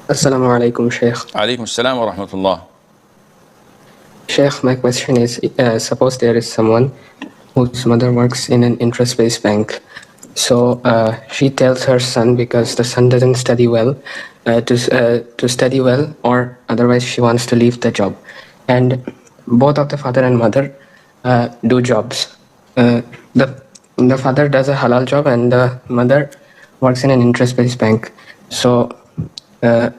Assalamu alaikum, Sheikh. Alaikum assalam wa rahmatullah. Sheikh, my question is, suppose there is someone whose mother works in an interest-based bank. So she tells her son, because the son doesn't study well, to study well, or otherwise she wants to leave the job. And both of the father and mother do jobs. The father does a halal job and the mother works in an interest-based bank. So the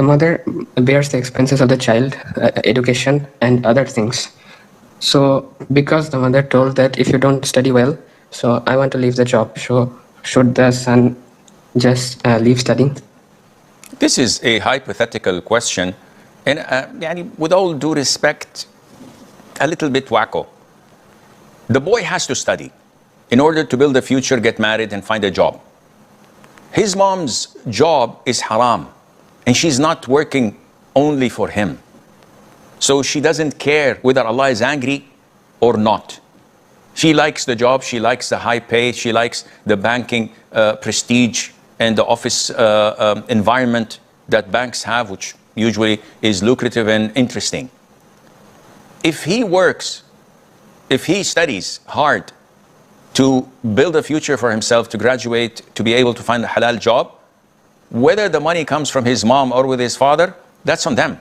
mother bears the expenses of the child, education and other things. So because the mother told that if you don't study well, so I want to leave the job, so should the son just leave studying? This is a hypothetical question, and with all due respect, a little bit wacko. The boy has to study in order to build a future, get married and find a job. His mom's job is haram, and she's not working only for him. So she doesn't care whether Allah is angry or not. She likes the job, she likes the high pay, she likes the banking prestige and the office environment that banks have, which usually is lucrative and interesting. If he works, if he studies hard to build a future for himself, to graduate, to be able to find a halal job, whether the money comes from his mom or with his father, that's on them.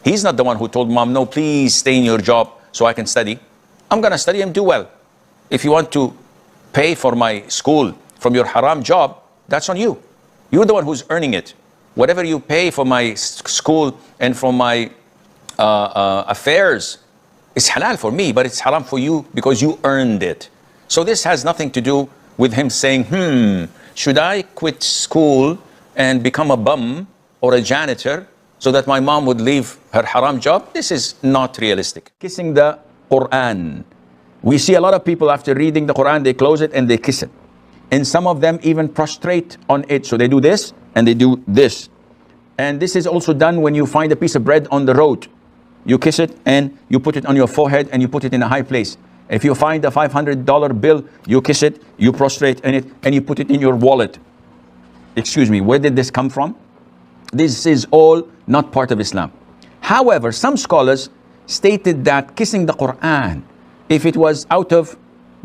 He's not the one who told mom, no, please stay in your job so I can study. I'm going to study and do well. If you want to pay for my school from your haram job, that's on you. You're the one who's earning it. Whatever you pay for my school and for my affairs is halal for me, but it's haram for you because you earned it. So this has nothing to do with him saying, should I quit school and become a bum or a janitor so that my mom would leave her haram job? This is not realistic. Kissing the Qur'an. We see a lot of people after reading the Qur'an, they close it and they kiss it. And some of them even prostrate on it. So they do this and they do this. And this is also done when you find a piece of bread on the road. You kiss it and you put it on your forehead and you put it in a high place. If you find a $500 bill, you kiss it, you prostrate in it, and you put it in your wallet. Excuse me, where did this come from? This is all not part of Islam. However, some scholars stated that kissing the Qur'an, if it was out of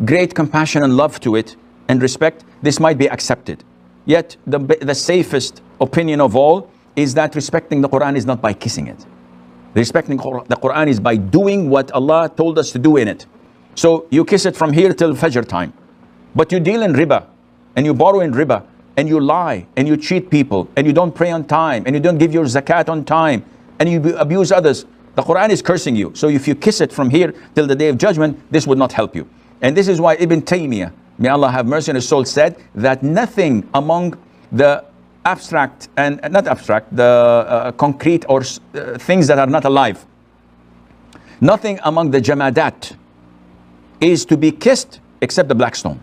great compassion and love to it and respect, this might be accepted. Yet the safest opinion of all is that respecting the Qur'an is not by kissing it. Respecting the Qur'an is by doing what Allah told us to do in it. So you kiss it from here till Fajr time. But you deal in riba, and you borrow in riba, and you lie, and you cheat people, and you don't pray on time, and you don't give your zakat on time, and you abuse others. The Qur'an is cursing you. So if you kiss it from here till the Day of Judgment, this would not help you. And this is why Ibn Taymiyyah, may Allah have mercy on his soul, said that nothing among the abstract, and not abstract, the concrete or things that are not alive, nothing among the jamadat is to be kissed except the black stone.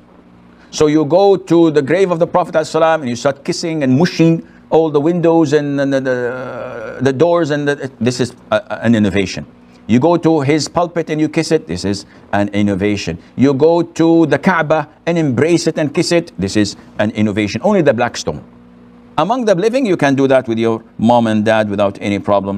So you go to the grave of the Prophet ﷺ and you start kissing and mushing all the windows and the doors, and this is an innovation. You go to his pulpit and you kiss it, this is an innovation. You go to the Kaaba and embrace it and kiss it, this is an innovation. Only the black stone. Among the living, you can do that with your mom and dad without any problem.